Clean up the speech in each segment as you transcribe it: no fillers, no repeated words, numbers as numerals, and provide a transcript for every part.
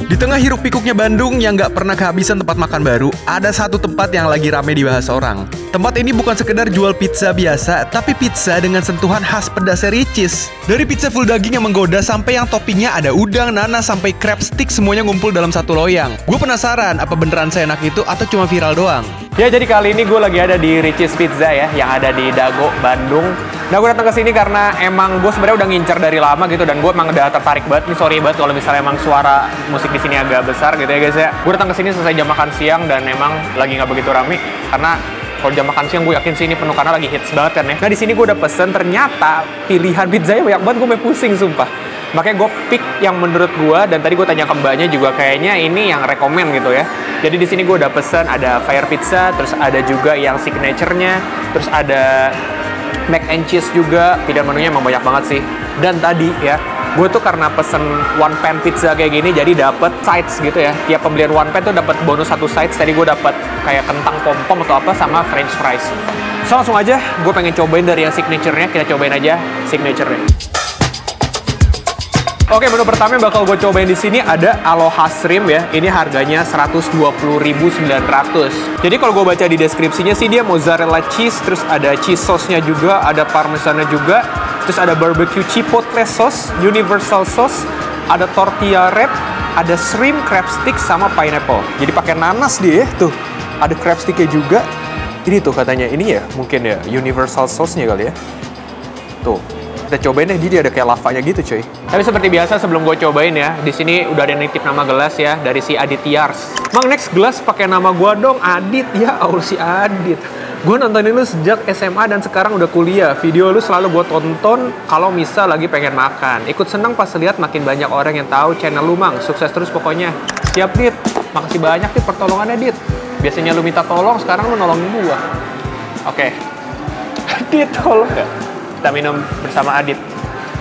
Di tengah hiruk pikuknya Bandung yang nggak pernah kehabisan tempat makan baru, ada satu tempat yang lagi rame dibahas orang. Tempat ini bukan sekedar jual pizza biasa, tapi pizza dengan sentuhan khas pedasnya Ricis. Dari pizza full daging yang menggoda sampai yang toppingnya ada udang, nanas, sampai crab stick semuanya ngumpul dalam satu loyang. Gue penasaran, apa beneran seenak itu atau cuma viral doang? Ya, jadi kali ini gue lagi ada di Ricis Pizza ya, yang ada di Dago, Bandung. Nah, gue datang ke sini karena emang gue sebenarnya udah ngincer dari lama gitu, dan gue emang udah tertarik banget. Nih, sorry banget kalau misalnya emang suara musik di sini agak besar gitu ya guys ya. Gue datang ke sini selesai jam makan siang dan emang lagi nggak begitu rame karena kalau jam makan siang gue yakin sih ini penuh karena lagi hits banget kan ya. Nah, di sini gue udah pesen, ternyata pilihan pizzanya banyak banget, gue pusing sumpah. Makanya gue pick yang menurut gue, dan tadi gue tanya ke mbaknya juga kayaknya ini yang rekomen gitu ya. Jadi di sini gue udah pesen ada fire pizza, terus ada juga yang signature-nya, terus ada mac and cheese juga. Pilihan menunya emang banyak banget sih. Dan tadi ya, gue tuh karena pesen one pan pizza kayak gini, jadi dapet sides gitu ya. Tiap pembelian one pan tuh dapat bonus satu sides. Tadi gue dapet kayak kentang pom-pom atau apa sama french fries. So langsung aja, gue pengen cobain dari yang signature-nya. Kita cobain aja signature-nya. Oke, menu pertama yang bakal gue cobain di sini ada Aloha Shrimp ya. Ini harganya 120.900. Jadi kalau gue baca di deskripsinya sih dia mozzarella cheese, terus ada cheese sauce-nya juga, ada parmesannya juga, terus ada barbecue chipotle sauce, universal sauce, ada tortilla wrap, ada shrimp, crab stick, sama pineapple. Jadi pakai nanas dia tuh. Ada crab stick-nya juga. Ini tuh katanya ini ya, mungkin ya universal sauce-nya kali ya. Tuh. Kita cobain deh, dia ada kayak lavanya gitu cuy. Tapi seperti biasa sebelum gue cobain ya, di sini udah ada nitip nama gelas ya dari si Adit Tiars. Mang, next gelas pakai nama gue dong, Adit. Ya Allah, si Adit. Gue nontonin lu sejak SMA dan sekarang udah kuliah. Video lu selalu gue tonton kalau misal lagi pengen makan. Ikut seneng pas lihat makin banyak orang yang tahu channel lu, Mang. Sukses terus pokoknya. Siap, Dit. Makasih banyak, Dit, pertolongannya, Dit. Biasanya lu minta tolong, sekarang lu nolongin gua. Oke. Adit, tolong ya. Kita minum bersama Adit.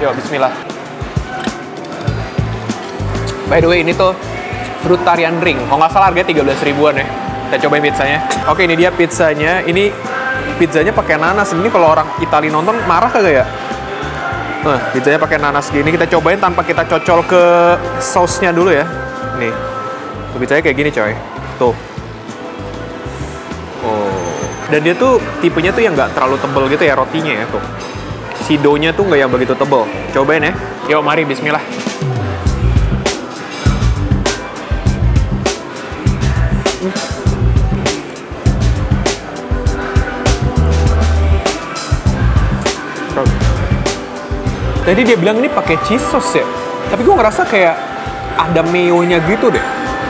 Yuk, bismillah. By the way, ini tuh fruitarian drink. Kalau nggak salah harganya 13 ribuan ya. Kita cobain pizzanya. Oke, ini dia pizzanya. Ini pizzanya pakai nanas. Ini kalau orang Itali nonton marah kagak ya? Nah, pizzanya pakai nanas gini. Kita cobain tanpa kita cocol ke sausnya dulu ya. Nih. Tuh, pizzanya kayak gini coy. Tuh. Oh. Dan dia tuh tipenya tuh yang nggak terlalu tebel gitu ya rotinya ya tuh. Si dough-nya tuh nggak yang begitu tebal. Cobain ya. Yuk, mari, bismillah. Tadi dia bilang ini pakai cheese sauce ya. Tapi gue ngerasa kayak ada mayo-nya gitu deh.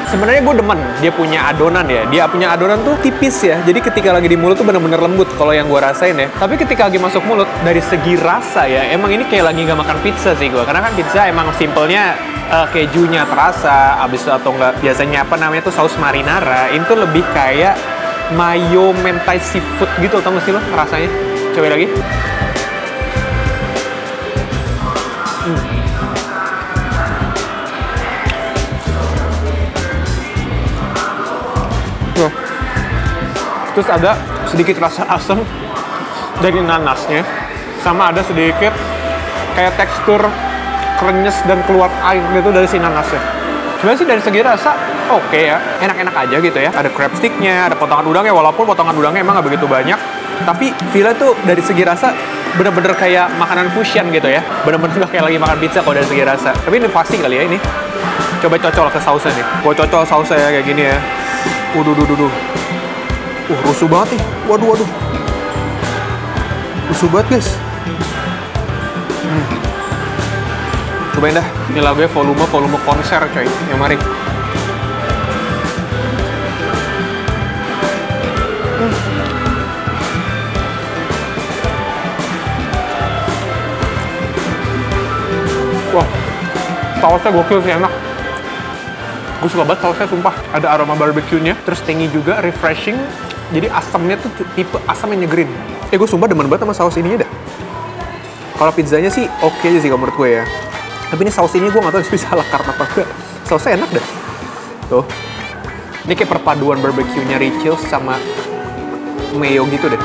Sebenarnya gue demen, dia punya adonan ya. Dia punya adonan tuh tipis ya. Jadi ketika lagi di mulut tuh bener-bener lembut kalau yang gue rasain ya. Tapi ketika lagi masuk mulut, dari segi rasa ya, emang ini kayak lagi nggak makan pizza sih gue. Karena kan pizza emang simpelnya kejunya terasa, abis itu atau enggak biasanya apa namanya tuh saus marinara. Ini tuh lebih kayak mayo mentai seafood gitu, tau gak sih lo rasanya? Coba lagi. Terus ada sedikit rasa asam dari nanasnya, sama ada sedikit kayak tekstur krenyes dan keluar air gitu dari si nanasnya. Sebenarnya sih dari segi rasa oke ya, enak-enak aja gitu ya. Ada crab sticknya, ada potongan udangnya, walaupun potongan udangnya emang nggak begitu banyak, tapi feel tuh dari segi rasa bener-bener kayak makanan fusion gitu ya. Bener-bener kayak lagi makan pizza kalau dari segi rasa. Tapi ini pasti kali ya ini. Coba cocol ke sausnya nih. Gua cocol sausnya ya kayak gini ya. Duh. Rusuh banget nih. Waduh. Rusuh banget, guys. Cobain dah. Ini lagunya volume konser, coy. Ya, mari. Wah, sausnya gokil sih, enak. Gue suka banget sausnya, sumpah. Ada aroma barbecue-nya, terus tangy juga, refreshing. Jadi asamnya tuh tipe asam yang nyegerin. Gue sumpah demen banget sama saus ininya dah. Kalau pizzanya sih oke aja sih kalau menurut gue ya. Tapi ini saus ini gue gak tau bisa ala karena apa enggak. Sausnya enak dah. Tuh. Ini kayak perpaduan barbecue-nya Ricis sama mayo gitu deh.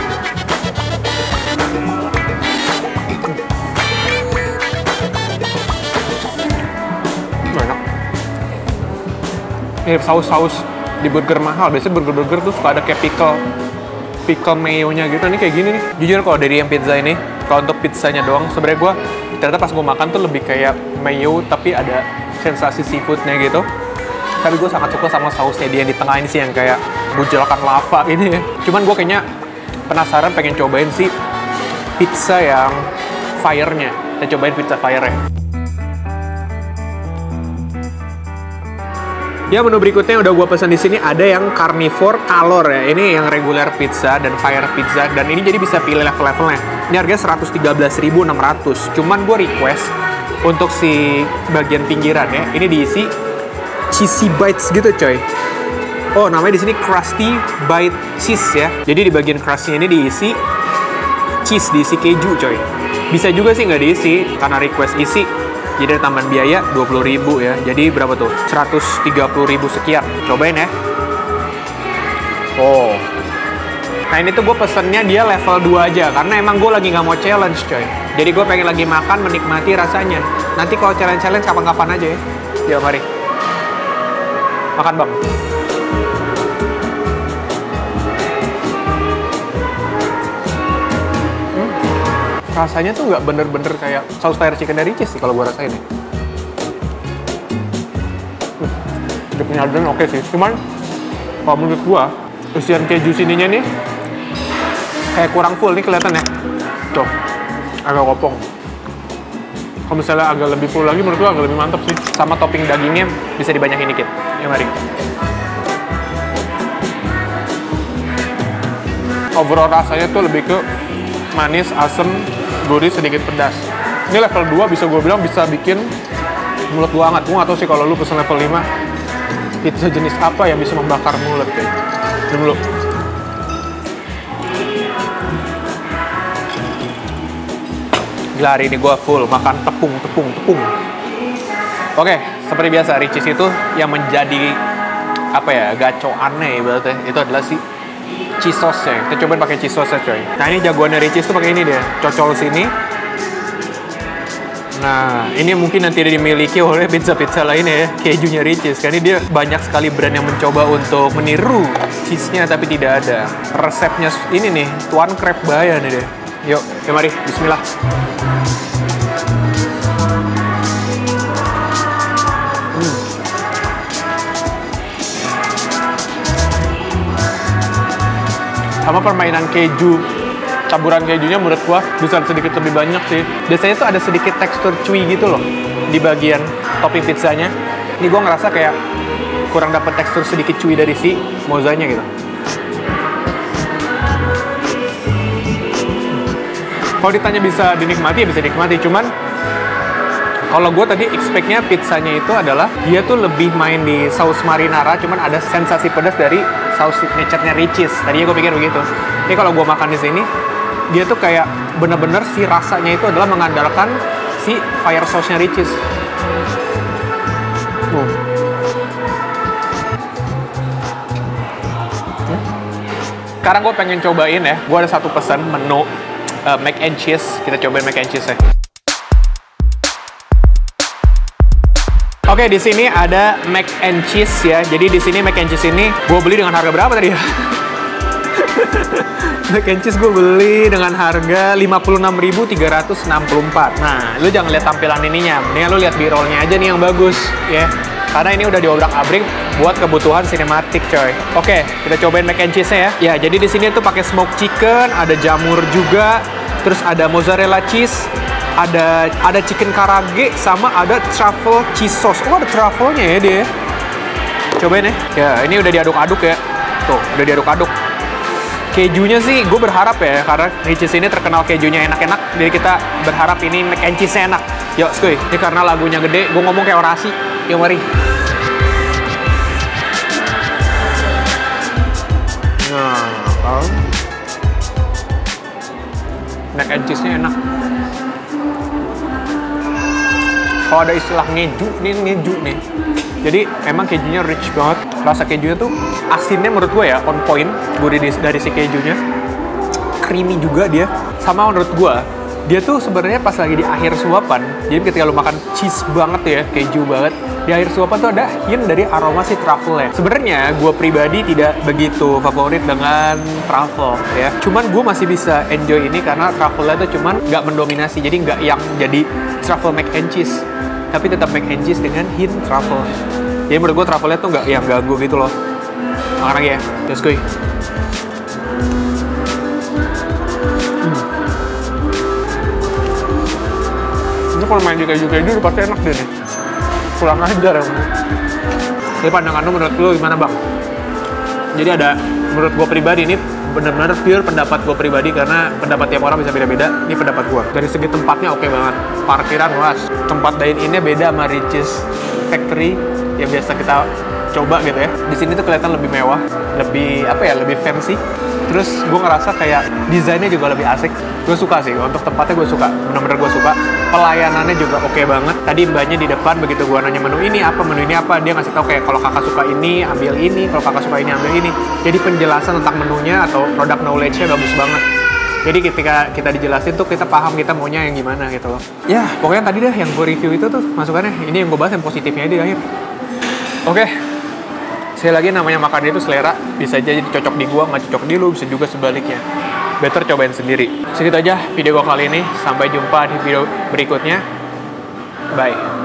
Enak. mirip saus-saus di burger mahal. Biasanya burger-burger tuh suka ada kayak pickle mayo-nya gitu. Ini kayak gini nih. Jujur kalau dari yang pizza ini, kalau untuk pizzanya doang, sebenarnya gue ternyata pas gue makan tuh lebih kayak mayo tapi ada sensasi seafoodnya gitu. Tapi gue sangat suka sama sausnya dia yang di tengah ini sih, yang kayak bujalkan lava ini ya. Cuman gue kayaknya penasaran pengen cobain sih pizza yang fire-nya. Kita cobain pizza fire-nya. Ya, menu berikutnya yang udah gue pesan di sini ada yang carnivore color ya. Ini yang regular pizza dan fire pizza, dan ini jadi bisa pilih level-levelnya. Ini harganya 113.600. Cuman gue request untuk si bagian pinggiran ya, ini diisi cheesy bites gitu coy. Oh, namanya di sini crusty bite cheese ya. Jadi di bagian crustnya ini diisi cheese, diisi keju coy. Bisa juga sih nggak diisi karena request isi. Jadi ada tambahan biaya 20.000 ya. Jadi berapa tuh? 130.000 sekian. Cobain ya. Oh. Nah ini tuh gue pesennya dia level 2 aja. Karena emang gue lagi nggak mau challenge coy. Jadi gue pengen lagi makan menikmati rasanya. Nanti kalau challenge kapan-kapan aja ya. Yuk mari. Makan bang. Rasanya tuh nggak bener-bener kayak saus fire chicken dari Ricis sih kalau gue rasain ya. Dia punya adonan oke sih, cuman kalau menurut gue isian keju sininya nih kayak kurang full nih kelihatan ya. Tuh, agak kopong. Kalau misalnya agak lebih full lagi menurut gue agak lebih mantap sih. Sama topping dagingnya bisa dibanyakin dikit. Ya mari. Overall rasanya tuh lebih ke manis, asem, gurih, sedikit pedas. Ini level 2 bisa gue bilang bisa bikin mulut gue hangat. Gue gak tau sih kalau lu pesen level 5 pizza jenis apa yang bisa membakar mulut kayak. Ini dulu. Gila, hari ini gue full makan tepung. Oke, seperti biasa Ricis itu yang menjadi apa ya, gacoannya ibaratnya itu adalah si cheese sauce-nya. Kita cobain pakai cheese sauce-nya coy. Nah ini jagoannya Ricis tuh pakai ini dia. Cocol sini. Nah ini mungkin nanti dimiliki oleh pizza-pizza lainnya ya. Kejunya Ricis. Karena dia banyak sekali brand yang mencoba untuk meniru cheese-nya tapi tidak ada. Resepnya ini nih, Tuan Crab Bahaya nih deh. Yuk, mari. Bismillah. Sama permainan keju, taburan kejunya menurut gua bisa sedikit lebih banyak sih. Biasanya tuh ada sedikit tekstur chewy gitu loh di bagian topping pizzanya. Ini gua ngerasa kayak kurang dapat tekstur sedikit chewy dari si mozzanya gitu. Kalau ditanya bisa dinikmati, ya bisa dinikmati. Cuman kalau gue tadi expect-nya pizzanya itu adalah dia tuh lebih main di saus marinara, cuman ada sensasi pedas dari saus signature-nya Ricis. Tadinya gue pikir begitu. Ini kalau gue makan di sini, dia tuh kayak bener-bener si rasanya itu adalah mengandalkan si fire sauce-nya Ricis. Sekarang gue pengen cobain ya. Gue ada satu pesan menu mac and cheese. Kita cobain mac and cheese-nya. Oke, di sini ada mac and cheese ya. Jadi di sini mac and cheese ini gue beli dengan harga berapa tadi ya? Mac and cheese gue beli dengan harga 56.364. Nah, lu jangan lihat tampilan ininya, mendingan lu lihat b-rollnya aja nih yang bagus ya. Karena ini udah diobrak-abrik buat kebutuhan sinematik, coy. Oke, kita cobain mac and cheese-nya ya. Ya, jadi di sini tuh pakai smoked chicken, ada jamur juga, terus ada mozzarella cheese, ada chicken karage, sama ada truffle cheese sauce. Oh, ada truffle-nya ya dia. Cobain ya. Ya, ini udah diaduk-aduk ya. Tuh, udah diaduk-aduk. Kejunya sih gue berharap ya, karena Ricis ini terkenal kejunya enak-enak, jadi kita berharap ini mac and cheese-nya enak. Yuk, skuy. Ini karena lagunya gede, gue ngomong kayak orasi. Yuk, mari. Nah, mac and cheese-nya enak. Kalau ada istilah ngeju nih. Jadi emang kejunya rich banget. Rasa kejunya tuh asinnya menurut gue ya on point. Gurih dari si kejunya. Creamy juga dia. Sama menurut gue, dia tuh sebenarnya pas lagi di akhir suapan. Jadi ketika lu makan cheese banget ya, keju banget, Di air suapan tuh ada hint dari aroma si truffle-nya. Sebenarnya gue pribadi tidak begitu favorit dengan truffle ya. Cuman gue masih bisa enjoy ini karena truffle-nya tuh cuman nggak mendominasi. Jadi nggak yang jadi truffle mac and cheese, tapi tetap mac and cheese dengan hint truffle. Jadi menurut gue truffle-nya tuh nggak yang ganggu gitu loh. Makan lagi ya, let's go. Ini kalau main di keju-keju udah pasti enak deh nih. Kurang ajar ya. Jadi pandangan lu menurut lu gimana bang? Jadi ada, menurut gue pribadi ini benar-benar pure pendapat gue pribadi karena pendapat tiap orang bisa beda-beda. Ini pendapat gue. Dari segi tempatnya oke banget. Parkiran luas. Tempat dine-in-nya beda sama Richeese Factory yang biasa kita coba gitu ya. Di sini tuh kelihatan lebih mewah, lebih apa ya, lebih fancy. Terus gue ngerasa kayak desainnya juga lebih asik. Gue suka sih, untuk tempatnya gue suka. Bener-bener gue suka. Pelayanannya juga oke banget. Tadi mbaknya di depan, begitu gue nanya menu ini apa, dia ngasih tau kayak kalau kakak suka ini, ambil ini. Kalau kakak suka ini, ambil ini. Jadi penjelasan tentang menunya atau product knowledge-nya bagus banget. Jadi ketika kita dijelasin tuh kita paham kita maunya yang gimana gitu loh. Ya, pokoknya tadi deh yang gue review itu tuh masukannya. Ini yang gue bahas yang positifnya di akhir. Oke. Sekali lagi namanya makan itu selera, bisa jadi cocok di gua, nggak cocok di lu, bisa juga sebaliknya. Better cobain sendiri. Segitu aja video gua kali ini, sampai jumpa di video berikutnya. Bye.